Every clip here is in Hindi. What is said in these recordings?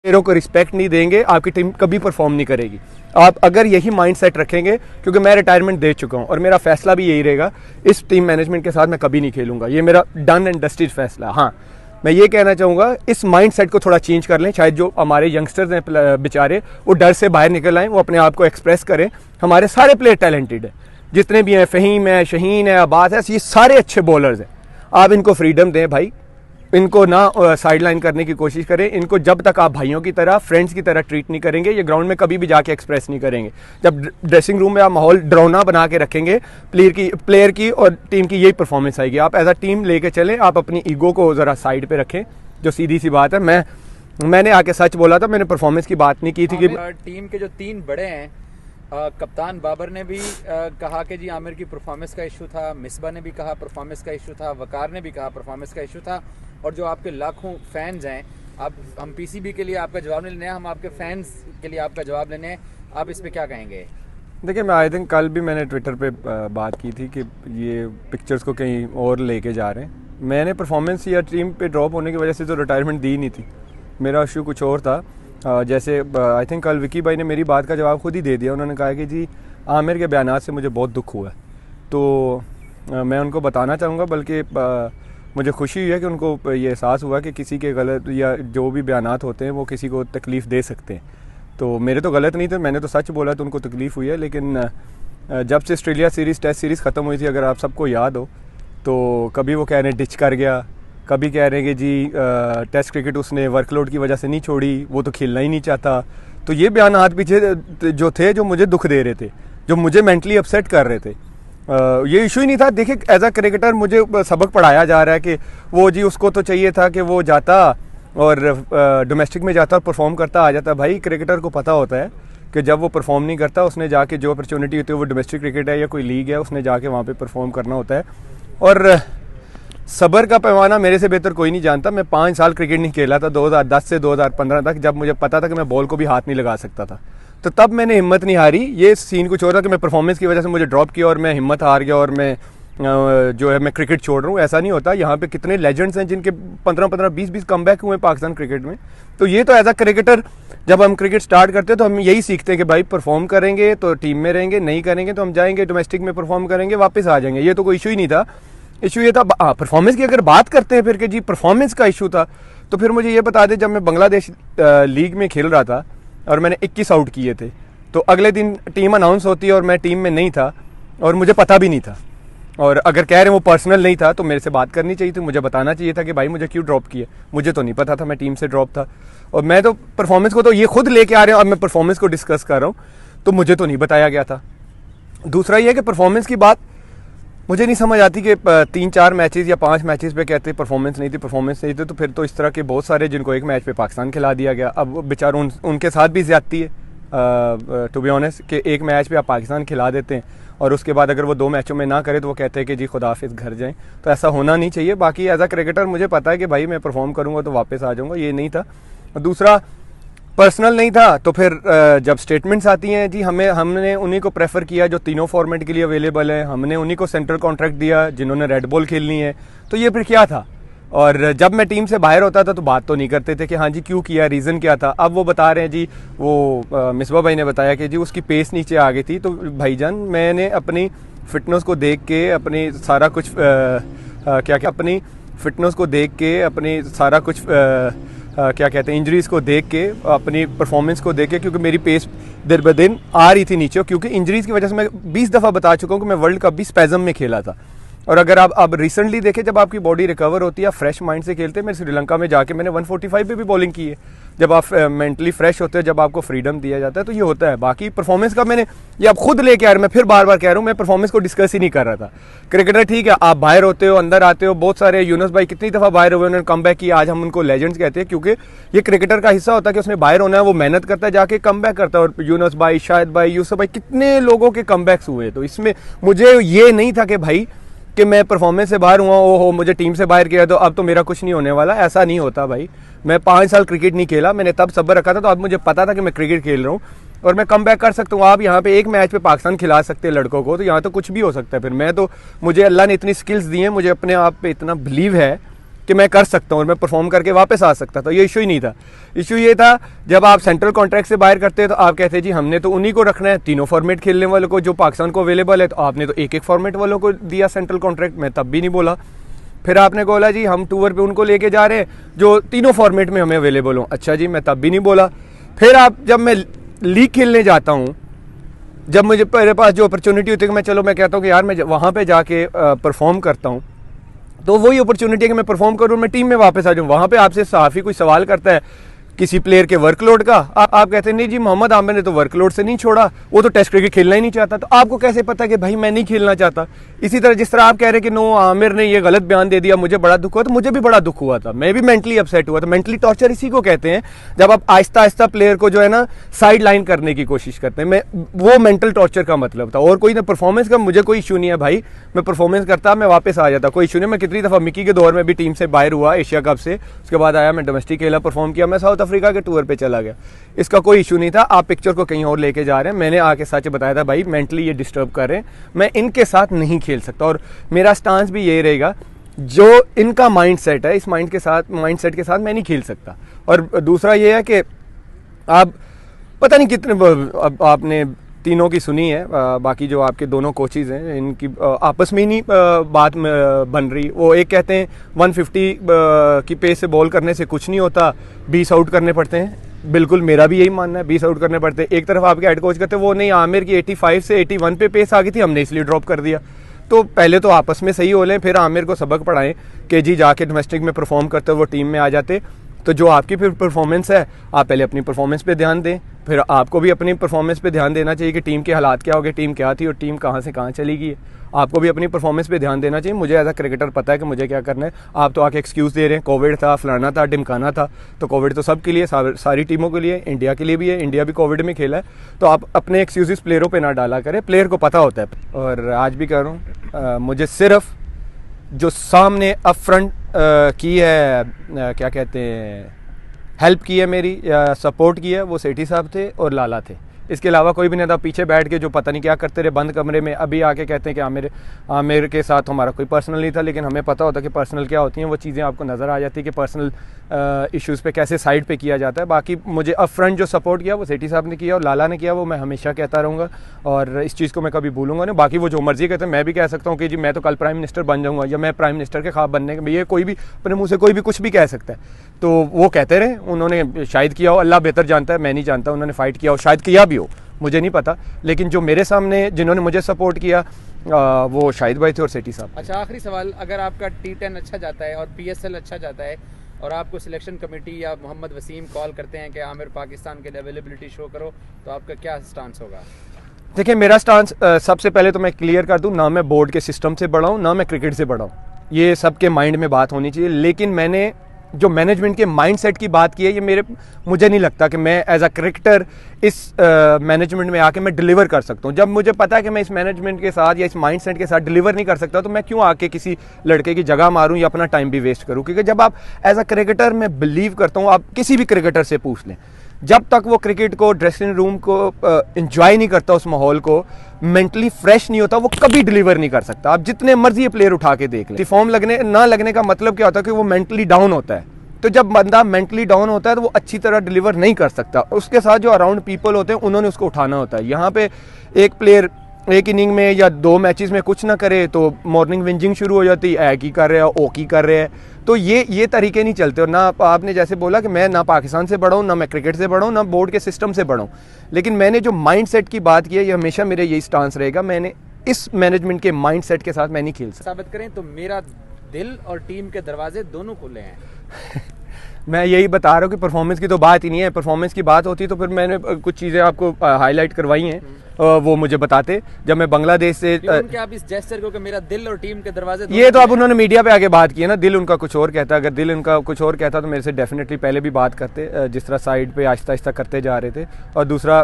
प्लेयरों को रिस्पेक्ट नहीं देंगे, आपकी टीम कभी परफॉर्म नहीं करेगी। आप अगर यही माइंड सेट रखेंगे, क्योंकि मैं रिटायरमेंट दे चुका हूं और मेरा फैसला भी यही रहेगा, इस टीम मैनेजमेंट के साथ मैं कभी नहीं खेलूंगा, ये मेरा डन एंड डस्टेड फैसला। हाँ, मैं ये कहना चाहूँगा इस माइंड सेट को थोड़ा चेंज कर लें। शायद जो हमारे यंगस्टर्स हैं बेचारे, वो डर से बाहर निकल आएँ, वो अपने आप को एक्सप्रेस करें। हमारे सारे प्लेयर टैलेंटेड हैं, जितने भी हैं, फ़हीम है, शहीन है, अब्बास है, ये सारे अच्छे बॉलर्स हैं। आप इनको फ्रीडम दें भाई, इनको ना साइड लाइन करने की कोशिश करें। इनको जब तक आप भाइयों की तरह, फ्रेंड्स की तरह ट्रीट नहीं करेंगे, ये ग्राउंड में कभी भी जाके एक्सप्रेस नहीं करेंगे। जब ड्रेसिंग रूम में आप माहौल डरावना बना के रखेंगे, प्लेयर की और टीम की यही परफॉर्मेंस आएगी। आप एज अ टीम लेके चलें, आप अपनी ईगो को ज़रा साइड पे रखें, जो सीधी सी बात है। मैंने आके सच बोला था, मैंने परफॉर्मेंस की बात नहीं की थी कि टीम के जो 3 बड़े हैं, कप्तान बाबर ने भी कहा कि जी आमिर की परफॉर्मेंस का इशू था, मिसबा ने भी कहा परफॉर्मेंस का इशू था, वकार ने भी कहा परफॉर्मेंस का इशू था, और जो आपके लाखों फैंस हैं, अब हम पीसीबी के लिए आपका जवाब नहीं लेने हैं, हम आपके फैंस के लिए आपका जवाब लेने हैं। आप इस पे क्या कहेंगे? देखिए, मैं आई थिंक कल भी मैंने ट्विटर पे बात की थी कि ये पिक्चर्स को कहीं और लेके जा रहे हैं। मैंने परफॉर्मेंस या टीम पे ड्रॉप होने की वजह से तो रिटायरमेंट दी नहीं थी, मेरा इशू कुछ और था। जैसे आई थिंक कल विकी भाई ने मेरी बात का जवाब खुद ही दे दिया। उन्होंने कहा कि जी आमिर के बयानात से मुझे बहुत दुख हुआ है, तो मैं उनको बताना चाहूँगा, बल्कि मुझे खुशी हुई है कि उनको ये एहसास हुआ कि किसी के गलत या जो भी बयानात होते हैं वो किसी को तकलीफ़ दे सकते हैं। तो मेरे तो गलत नहीं थे, मैंने तो सच बोला, तो उनको तकलीफ़ हुई है। लेकिन जब से ऑस्ट्रेलिया सीरीज़ टेस्ट सीरीज़ ख़त्म हुई थी, अगर आप सबको याद हो, तो कभी वो कह रहे हैं डिच कर गया, कभी कह रहे हैं कि जी टेस्ट क्रिकेट उसने वर्कलोड की वजह से नहीं छोड़ी, वो तो खेलना ही नहीं चाहता। तो ये बयानात पीछे जो थे, जो मुझे दुख दे रहे थे, जो मुझे मेंटली अपसेट कर रहे थे, ये इशू ही नहीं था। देखिए, एज अ क्रिकेटर मुझे सबक पढ़ाया जा रहा है कि वो जी उसको तो चाहिए था कि वो जाता और डोमेस्टिक में जाता और परफॉर्म करता आ जाता। भाई, क्रिकेटर को पता होता है कि जब वो परफॉर्म नहीं करता, उसने जाके जो अपॉर्चुनिटी होती है, वो डोमेस्टिक क्रिकेट है या कोई लीग है, उसने जाके वहाँ पे परफॉर्म करना होता है। और सब्र का पैमाना मेरे से बेहतर कोई नहीं जानता। मैं 5 साल क्रिकेट नहीं खेला था, 2010 से 2015 तक, जब मुझे पता था कि मैं बॉल को भी हाथ नहीं लगा सकता था। तो तब मैंने हिम्मत नहीं हारी। ये सीन कुछ और था कि मैं परफॉर्मेंस की वजह से मुझे ड्रॉप किया और मैं हिम्मत हार गया और मैं जो है मैं क्रिकेट छोड़ रहा हूँ, ऐसा नहीं होता। यहाँ पे कितने लेजेंड्स हैं जिनके 15-15, 20-20 कमबैक हुए पाकिस्तान क्रिकेट में। तो ये तो एज अ क्रिकेटर जब हम क्रिकेट स्टार्ट करते हैं तो हम यही सीखते हैं कि भाई परफॉर्म करेंगे तो टीम में रहेंगे, नहीं करेंगे तो हम जाएंगे डोमेस्टिक में परफॉर्म करेंगे, वापस आ जाएंगे। ये तो कोई इशू ही नहीं था। इशू ये था परफॉर्मेंस की। अगर बात करते हैं फिर कि जी परफॉर्मेंस का इशू था, तो फिर मुझे ये बता दें, जब मैं बांग्लादेश लीग में खेल रहा था और मैंने 21 आउट किए थे, तो अगले दिन टीम अनाउंस होती है और मैं टीम में नहीं था और मुझे पता भी नहीं था। और अगर कह रहे हैं वो पर्सनल नहीं था, तो मेरे से बात करनी चाहिए थी, मुझे बताना चाहिए था कि भाई मुझे क्यों ड्रॉप किया। मुझे तो नहीं पता था, मैं टीम से ड्रॉप था। और मैं तो परफॉर्मेंस को तो ये खुद लेके आ रहे हैं, अब मैं परफॉर्मेंस को डिस्कस कर रहा हूँ, तो मुझे तो नहीं बताया गया था। दूसरा ये है कि परफॉर्मेंस की बात मुझे नहीं समझ आती कि 3-4 मैचेस या 5 मैचेस पे कहते परफॉर्मेंस नहीं थी, तो फिर तो इस तरह के बहुत सारे जिनको एक मैच पे पाकिस्तान खिला दिया गया। अब बेचारों उनके साथ भी ज्यादती है, टू बी ऑनेस्ट, कि एक मैच पे आप पाकिस्तान खिला देते हैं और उसके बाद अगर वो 2 मैचों में ना करे तो वो कहते हैं कि जी खुदा हाफिज़ घर जाएं। तो ऐसा होना नहीं चाहिए। बाकी एज अ क्रिकेटर मुझे पता है कि भाई मैं परफॉर्म करूँगा तो वापस आ जाऊँगा, ये नहीं था। दूसरा, पर्सनल नहीं था, तो फिर जब स्टेटमेंट्स आती हैं जी हमने उन्हीं को प्रेफर किया जो तीनों फॉर्मेट के लिए अवेलेबल हैं, हमने उन्हीं को सेंट्रल कॉन्ट्रैक्ट दिया जिन्होंने रेड बॉल खेलनी है, तो ये फिर क्या था? और जब मैं टीम से बाहर होता था तो बात तो नहीं करते थे कि हाँ जी क्यों किया, रीज़न क्या था। अब वो बता रहे हैं जी, वो मिसबा भाई ने बताया कि जी उसकी पेस नीचे आ गई थी। तो भाईजान, मैंने अपनी फिटनेस को देख के अपनी सारा कुछ अपनी फिटनेस को देख के अपनी सारा कुछ क्या कहते हैं, इंजरीज़ को देख के, अपनी परफॉर्मेंस को देख के, क्योंकि मेरी पेस दिन ब दिन आ रही थी नीचे, क्योंकि इंजरीज़ की वजह से मैं 20 दफ़ा बता चुका हूँ कि मैं वर्ल्ड कप भी स्पैज़म में खेला था। और अगर आप अब रिसेंटली देखें, जब आपकी बॉडी रिकवर होती है, फ्रेश माइंड से खेलते हैं। मैं श्रीलंका में जाके मैंने 145 पे भी बॉलिंग की है। जब आप मेंटली फ्रेश होते हैं, जब आपको फ्रीडम दिया जाता है, तो ये होता है। बाकी परफॉर्मेंस का मैंने ये आप खुद लेके आ रहे हैं, मैं फिर बार बार कह रहा हूँ, मैं परफॉर्मेंस को डिस्कस ही नहीं कर रहा था। क्रिकेटर ठीक है, आप बाहर होते हो, अंदर आते हो। बहुत सारे यूनुस भाई कितनी दफ़ा बाहर हुए, उन्होंने कम बैक किया। आज हम उनको लेजेंड्स कहते हैं, क्योंकि ये क्रिकेटर का हिस्सा होता है कि उसने बाहर होना है, वो मेहनत करता है, जाके कम बैक करता है। और यूनुस भाई, शाहिद भाई, यूसुफ भाई, कितने लोगों के कम बैक्स हुए। तो इसमें मुझे ये नहीं था कि भाई कि मैं परफॉर्मेंस से बाहर हुआ, ओहो मुझे टीम से बाहर किया तो अब तो मेरा कुछ नहीं होने वाला। ऐसा नहीं होता भाई। मैं 5 साल क्रिकेट नहीं खेला, मैंने तब सब्र रखा था, तो अब मुझे पता था कि मैं क्रिकेट खेल रहा हूँ और मैं कम बैक कर सकता हूँ। आप यहाँ पे एक मैच पे पाकिस्तान खिला सकते हैं लड़कों को, तो यहाँ तो कुछ भी हो सकता है। फिर मैं तो, मुझे अल्लाह ने इतनी स्किल्स दी हैं, मुझे अपने आप पे इतना बिलीव है कि मैं कर सकता हूँ और मैं परफॉर्म करके वापस आ सकता था। ये इशू ही नहीं था। इशू ये था जब आप सेंट्रल कॉन्ट्रैक्ट से बाहर करते हैं तो आप कहते हैं जी हमने तो उन्हीं को रखना है, तीनों फॉर्मेट खेलने वालों को जो पाकिस्तान को अवेलेबल है, तो आपने तो एक एक फॉर्मेट वालों को दिया सेंट्रल कॉन्ट्रैक्ट। मैं तब भी नहीं बोला। फिर आपने बोला जी हम टूर पे उनको लेके जा रहे हैं जो तीनों फॉर्मेट में हमें अवेलेबल हो। अच्छा जी, मैं तब भी नहीं बोला। फिर आप जब मैं लीग खेलने जाता हूँ, जब मुझे मेरे पास जो अपॉर्चुनिटी होती है कि मैं कहता हूँ कि यार मैं वहाँ पे जाके परफॉर्म करता हूँ, तो वही अपॉर्चुनिटी है कि मैं परफॉर्म करूँ, मैं टीम में वापस आ जाऊँ। वहाँ पे आपसे सहाफ़ी कोई सवाल करता है किसी प्लेयर के वर्कलोड का, आप कहते हैं नहीं जी मोहम्मद आमिर ने तो वर्कलोड से नहीं छोड़ा, वो तो टेस्ट क्रिकेट खेलना ही नहीं चाहता। तो आपको कैसे पता कि भाई मैं नहीं खेलना चाहता? इसी तरह जिस तरह आप कह रहे हैं कि नो आमिर ने ये गलत बयान दे दिया, मुझे बड़ा दुख हुआ, तो मुझे भी बड़ा दुख हुआ था, मैं भी मेंटली अपसेट हुआ था। मेंटली टॉर्चर इसी को कहते हैं जब आप आहिस्ता आहिस्ता प्लेयर को जो है ना साइड लाइन करने की कोशिश करते हैं। मैं वो मेंटल टॉर्चर का मतलब था, और कोई ना परफॉर्मेंस का मुझे कोई इशू नहीं है भाई, मैं परफॉर्मेंस करता, मैं वापस आ जाता, कोई इशू नहीं। मैं कितनी दफ़ा मिकी के दौर में भी टीम से बाहर हुआ एशिया कप से, उसके बाद आया, मैं डोमेस्टिक खेला, परफॉर्म किया, मैं साउथ अफ्रीका के टूर पे चला गया, इसका कोई इशू नहीं था। आप पिक्चर को कहीं और लेके जा रहे हैं। मैंने आके सच बताया था भाई मेंटली ये डिस्टर्ब कर रहे हैं, मैं इनके साथ नहीं खेल सकता, और मेरा स्टांस भी यही रहेगा जो इनका माइंडसेट है, इस माइंडसेट के साथ मैं नहीं खेल सकता। और दूसरा ये है कि आप पता नहीं कितने आपने तीनों की सुनी है, बाकी जो आपके दोनों कोचेज़ हैं इनकी आपस में ही नहीं बात बन रही। वो एक कहते हैं 150 की पेस से बॉल करने से कुछ नहीं होता, 20 आउट करने पड़ते हैं। बिल्कुल मेरा भी यही मानना है, 20 आउट करने पड़ते हैं। एक तरफ आपके हेड कोच कहते हैं वो नहीं, आमिर की 85 से 81 पे पेस आ गई थी, हमने इसलिए ड्रॉप कर दिया। तो पहले तो आपस में सही हो लें, फिर आमिर को सबक पढ़ाएं कि जी जाके डोमेस्टिक में परफॉर्म करते वो टीम में आ जाते। तो जो आपकी फिर परफॉर्मेंस है, आप पहले अपनी परफॉर्मेंस पे ध्यान दें, फिर आपको भी अपनी परफॉर्मेंस पे ध्यान देना चाहिए कि टीम के हालात क्या हो गए, टीम क्या थी और टीम कहाँ से कहाँ चली गई है। आपको भी अपनी परफॉर्मेंस पे ध्यान देना चाहिए। मुझे एज अ क्रिकेटर पता है कि मुझे क्या करना है। आप तो आके एक्सक्यूज़ दे रहे हैं, कोविड था, फलाना था, ढिमकाना था। तो कोविड तो सबके लिए, सारी टीमों के लिए, इंडिया के लिए भी है, इंडिया भी कोविड में खेला है। तो आप अपने एक्सक्यूज़ प्लेयरों पर ना डाला करें, प्लेयर को पता होता है। और आज भी कर रहा हूँ, मुझे सिर्फ जो सामने अप फ्रंट की है, क्या कहते हैं, हेल्प की है मेरी या सपोर्ट की है, वो सेठी साहब थे और लाला थे। इसके अलावा कोई भी नहीं था। पीछे बैठ के जो पता नहीं क्या करते रहे बंद कमरे में, अभी आके कहते हैं कि आमिर के साथ हमारा कोई पर्सनल नहीं था, लेकिन हमें पता होता कि पर्सनल क्या होती हैं। वो चीज़ें आपको नज़र आ जाती है कि पर्सनल इश्यूज़ पे कैसे साइड पे किया जाता है। बाकी मुझे अप फ्रंट जो सपोर्ट किया वो सेठी साहब ने किया और लाला ने किया, वो मैं हमेशा कहता रहूँगा और इस चीज़ को मैं कभी भूलूंगा नहीं। बाकी वो जो मर्जी कहते हैं, मैं भी कह सकता हूँ कि जी मैं तो कल प्राइम मिनिस्टर बन जाऊँगा या मैं प्राइम मिनिस्टर के ख्वाब बनने के, ये कोई भी अपने मुँह से कोई भी कुछ भी कह सकता है। तो वो कहते रहे, उन्होंने शायद किया हो, अल्लाह बेहतर जानता है, मैं नहीं जानता। उन्होंने फ़ाइट किया हो, शायद किया भी हो, मुझे नहीं पता। लेकिन जो मेरे सामने जिन्होंने मुझे सपोर्ट किया वो शाहिद भाई थे और सेठी साहब। अच्छा, आखिरी सवाल, अगर आपका T10 अच्छा जाता है और PSL अच्छा जाता है और आपको सिलेक्शन कमेटी या मोहम्मद वसीम कॉल करते हैं कि आमिर पाकिस्तान के लिए अवेलेबिलिटी शो करो, तो आपका क्या स्टांस होगा? देखिए मेरा स्टांस सबसे पहले तो मैं क्लियर कर दूं, ना मैं बोर्ड के सिस्टम से बड़ा हूं, ना मैं क्रिकेट से बड़ा हूं। ये सबके माइंड में बात होनी चाहिए। लेकिन मैंने जो मैनेजमेंट के माइंडसेट की बात की है, ये मुझे नहीं लगता कि मैं एज अ क्रिकेटर इस मैनेजमेंट में आके मैं डिलीवर कर सकता हूँ। जब मुझे पता है कि मैं इस मैनेजमेंट के साथ या इस माइंडसेट के साथ डिलीवर नहीं कर सकता, तो मैं क्यों आके किसी लड़के की जगह मारूं या अपना टाइम भी वेस्ट करूं? क्योंकि जब आप एज अ क्रिकेटर, मैं बिलीव करता हूँ, आप किसी भी क्रिकेटर से पूछ लें, जब तक वो क्रिकेट को, ड्रेसिंग रूम को एंजॉय नहीं करता, उस माहौल को मेंटली फ्रेश नहीं होता, वो कभी डिलीवर नहीं कर सकता। आप जितने मर्जी प्लेयर उठा के देख लें, फॉर्म ना लगने का मतलब क्या होता है कि वो मेंटली डाउन होता है। तो जब बंदा मेंटली डाउन होता है तो वो अच्छी तरह डिलीवर नहीं कर सकता। उसके साथ जो अराउंड पीपल होते हैं उन्होंने उसको उठाना होता है। यहाँ पे एक प्लेयर एक इनिंग में या 2 मैचेस में कुछ ना करे तो मॉर्निंग विंजिंग शुरू हो जाती है, की कर रहे हैं, ओ की कर रहे हैं। तो ये तरीके नहीं चलते। और ना आपने जैसे बोला कि मैं ना पाकिस्तान से बड़ा हूँ, ना मैं क्रिकेट से बड़ा हूँ, ना बोर्ड के सिस्टम से बड़ा हूँ, लेकिन मैंने जो माइंडसेट की बात की है, ये हमेशा मेरे यही स्टांस रहेगा। मैंने इस मैनेजमेंट के माइंडसेट के साथ मैं नहीं खेल सकता। साबित करें तो मेरा दिल और टीम के दरवाजे दोनों खुले हैं। मैं यही बता रहा हूँ कि परफॉर्मेंस की तो बात ही नहीं है। परफॉर्मेंस की बात होती तो फिर मैंने कुछ चीज़ें आपको हाईलाइट करवाई हैं, वो मुझे बताते। जब मैं बांग्लादेश से आप इस जेस्चर को कि मेरा दिल और टीम के दरवाजे, ये तो अब उन्होंने मीडिया पे आके बात की है ना, दिल उनका कुछ और कहता। अगर दिल उनका कुछ और कहता तो मेरे से डेफिनेटली पहले भी बात करते, जिस तरह साइड पे आहिस्ता आहिस्ता करते जा रहे थे। और दूसरा,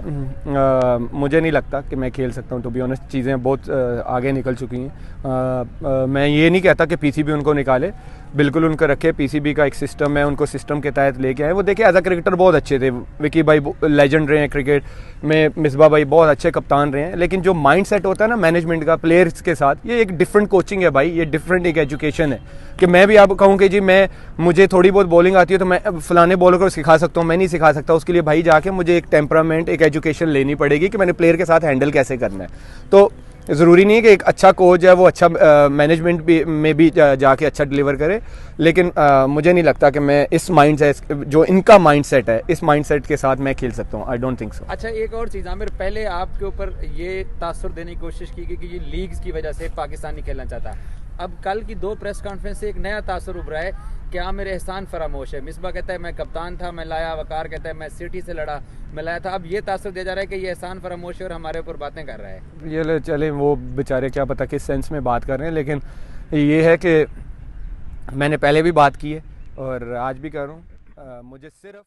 मुझे नहीं लगता कि मैं खेल सकता हूँ, टू बी ऑनेस्ट। चीज़ें बहुत आगे निकल चुकी हैं। मैं ये नहीं कहता कि PCB उनको निकाले, बिल्कुल उनको रखे। पीसीबी का एक सिस्टम है, उनको सिस्टम के तहत लेके आए। वो देखिए एज अ क्रिकेटर बहुत अच्छे थे, विकी भाई लेजेंड रहे हैं क्रिकेट में, मिसबा भाई बहुत अच्छे कप्तान रहे हैं, लेकिन जो माइंड सेट होता है ना मैनेजमेंट का प्लेयर्स के साथ, ये एक डिफरेंट कोचिंग है भाई, ये डिफरेंट एक एजुकेशन है। कि मैं भी आप कहूँ कि जी मुझे थोड़ी बहुत बॉलिंग आती है तो मैं फलाने बॉलर को सिखा सकता हूँ, मैं नहीं सिखा सकता। उसके लिए भाई जाके मुझे एक टेम्परामेंट, एक एजुकेशन लेनी पड़ेगी कि मैंने प्लेयर के साथ हैंडल कैसे करना है। तो ज़रूरी नहीं है कि एक अच्छा कोच है वो अच्छा मैनेजमेंट भी में भी जाके अच्छा डिलीवर करे, लेकिन मुझे नहीं लगता कि मैं इस माइंड सेट, जो इनका माइंड सेट है, इस माइंड सेट के साथ मैं खेल सकता हूँ। I don't think so. अच्छा, एक और चीज़ आमिर, पहले आपके ऊपर ये तासुर देने की कोशिश की गई कि ये लीग्स की वजह से पाकिस्तान नहीं खेलना चाहता। अब कल की 2 प्रेस कॉन्फ्रेंस से एक नया तासुर उभरा है कि आमिर एहसान फरामोश है। मिसबा कहता है मैं कप्तान था, मैं लाया। वकार कहता है मैं सिटी से लड़ा, मैं लाया था। अब ये तासुर दिया जा रहा है कि ये एहसान फरामोश है और हमारे ऊपर बातें कर रहा है। ये ले चले, वो बेचारे क्या पता किस सेंस में बात कर रहे हैं, लेकिन ये है कि मैंने पहले भी बात की है और आज भी कर रहा हूँ। मुझे सिर्फ